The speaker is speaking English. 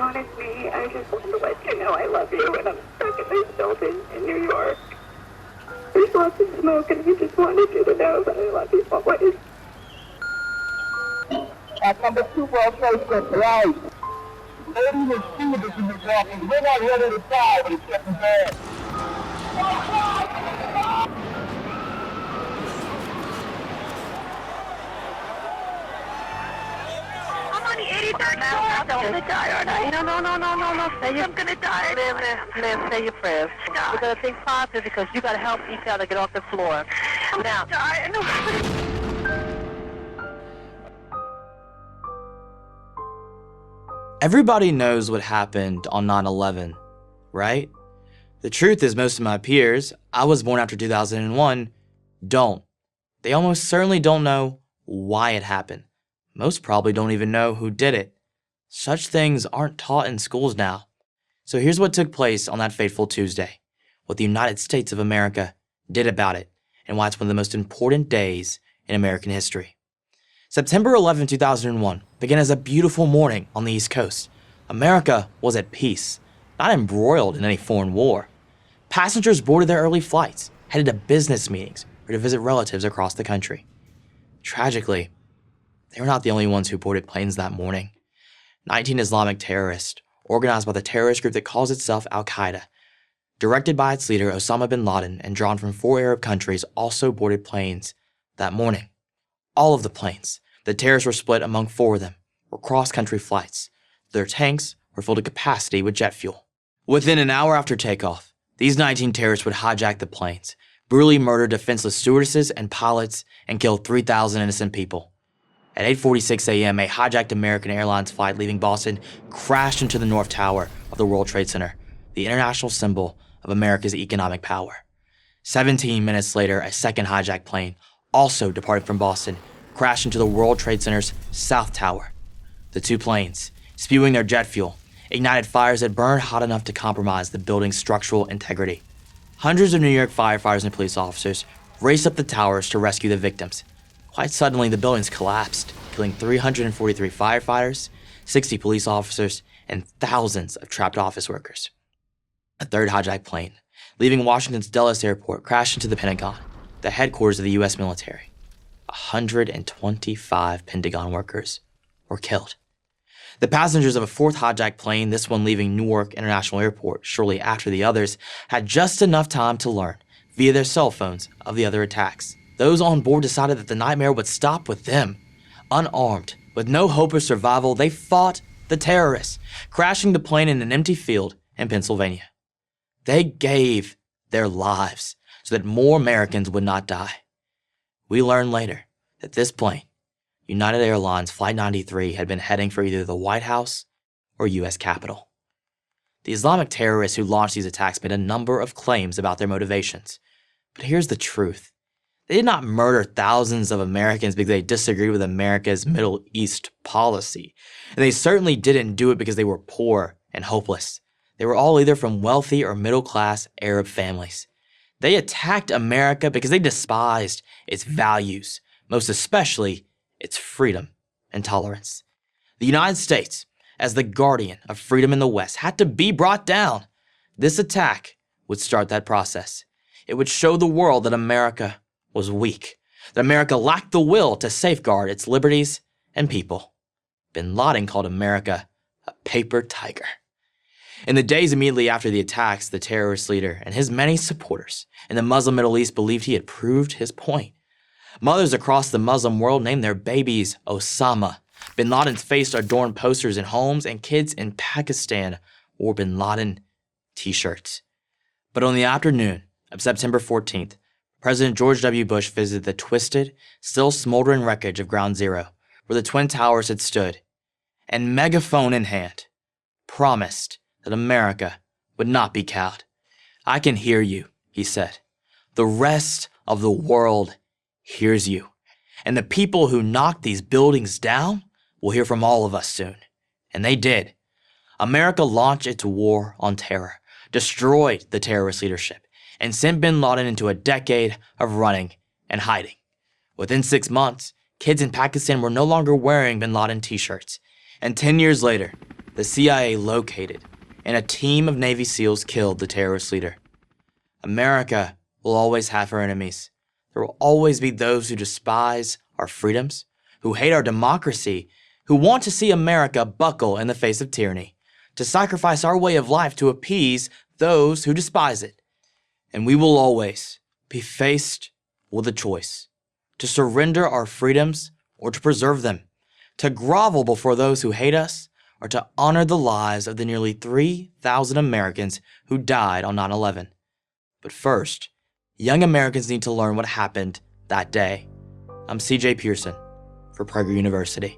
wanted me. I just wanted to let you know I love you, and I'm stuck in this building in New York. There's lots of smoke, and I just wanted you to know that I love you always. At number 2 World Trade Center, right? Lady was shooting in the office. We're not ready to die, but it's getting bad. I'm on the 83rd floor. I'm gonna die, aren't I? No. I'm gonna die. Liv, say your prayers. We're gonna think positive because you gotta help each other get off the floor. I'm Now. gonna die. I know. Everybody knows what happened on 9/11, right? The truth is most of my peers, I was born after 2001, don't. They almost certainly don't know why it happened. Most probably don't even know who did it. Such things aren't taught in schools now. So here's what took place on that fateful Tuesday, what the United States of America did about it, and why it's one of the most important days in American history. September 11, 2001 began as a beautiful morning on the East Coast. America was at peace, not embroiled in any foreign war. Passengers boarded their early flights, headed to business meetings, or to visit relatives across the country. Tragically, they were not the only ones who boarded planes that morning. 19 Islamic terrorists, organized by the terrorist group that calls itself Al-Qaeda, directed by its leader Osama bin Laden and drawn from 4 Arab countries, also boarded planes that morning. All of the planes, the terrorists were split among 4 of them, were cross-country flights. Their tanks were filled to capacity with jet fuel. Within an hour after takeoff, these 19 terrorists would hijack the planes, brutally murder defenseless stewardesses and pilots, and kill 3,000 innocent people. At 8:46 a.m., a hijacked American Airlines flight leaving Boston crashed into the North Tower of the World Trade Center, the international symbol of America's economic power. 17 minutes later, a second hijacked plane, also departing from Boston, crashed into the World Trade Center's South Tower. The 2 planes, spewing their jet fuel, ignited fires that burned hot enough to compromise the building's structural integrity. Hundreds of New York firefighters and police officers raced up the towers to rescue the victims. Quite suddenly, the buildings collapsed, killing 343 firefighters, 60 police officers, and thousands of trapped office workers. A third hijacked plane, leaving Washington's Dulles Airport, crashed into the Pentagon, the headquarters of the U.S. military. 125 Pentagon workers were killed. The passengers of a 4th hijacked plane, this one leaving Newark International Airport shortly after the others, had just enough time to learn, via their cell phones, of the other attacks. Those on board decided that the nightmare would stop with them. Unarmed, with no hope of survival, they fought the terrorists, crashing the plane in an empty field in Pennsylvania. They gave their lives so that more Americans would not die. We learned later that this plane, United Airlines Flight 93, had been heading for either the White House or U.S. Capitol. The Islamic terrorists who launched these attacks made a number of claims about their motivations. But here's the truth. They did not murder thousands of Americans because they disagreed with America's Middle East policy. And they certainly didn't do it because they were poor and hopeless. They were all either from wealthy or middle-class Arab families. They attacked America because they despised its values, most especially its freedom and tolerance. The United States, as the guardian of freedom in the West, had to be brought down. This attack would start that process. It would show the world that America was weak, that America lacked the will to safeguard its liberties and people. Bin Laden called America a paper tiger. In the days immediately after the attacks, the terrorist leader and his many supporters in the Muslim Middle East believed he had proved his point. Mothers across the Muslim world named their babies Osama. Bin Laden's face adorned posters in homes, and kids in Pakistan wore Bin Laden t-shirts. But on the afternoon of September 14th, President George W. Bush visited the twisted, still smoldering wreckage of Ground Zero, where the Twin Towers had stood, and megaphone in hand, promised that America would not be cowed. "I can hear you," he said. "The rest of the world hears you. And the people who knocked these buildings down will hear from all of us soon." And they did. America launched its war on terror, destroyed the terrorist leadership, and sent Bin Laden into a decade of running and hiding. Within 6 months, kids in Pakistan were no longer wearing Bin Laden t-shirts. And 10 years later, the CIA located, and a team of Navy SEALs killed the terrorist leader. America will always have her enemies. There will always be those who despise our freedoms, who hate our democracy, who want to see America buckle in the face of tyranny, to sacrifice our way of life to appease those who despise it. And we will always be faced with a choice: to surrender our freedoms or to preserve them, to grovel before those who hate us, or to honor the lives of the nearly 3,000 Americans who died on 9/11. But first, young Americans need to learn what happened that day. I'm CJ Pearson for Prager University.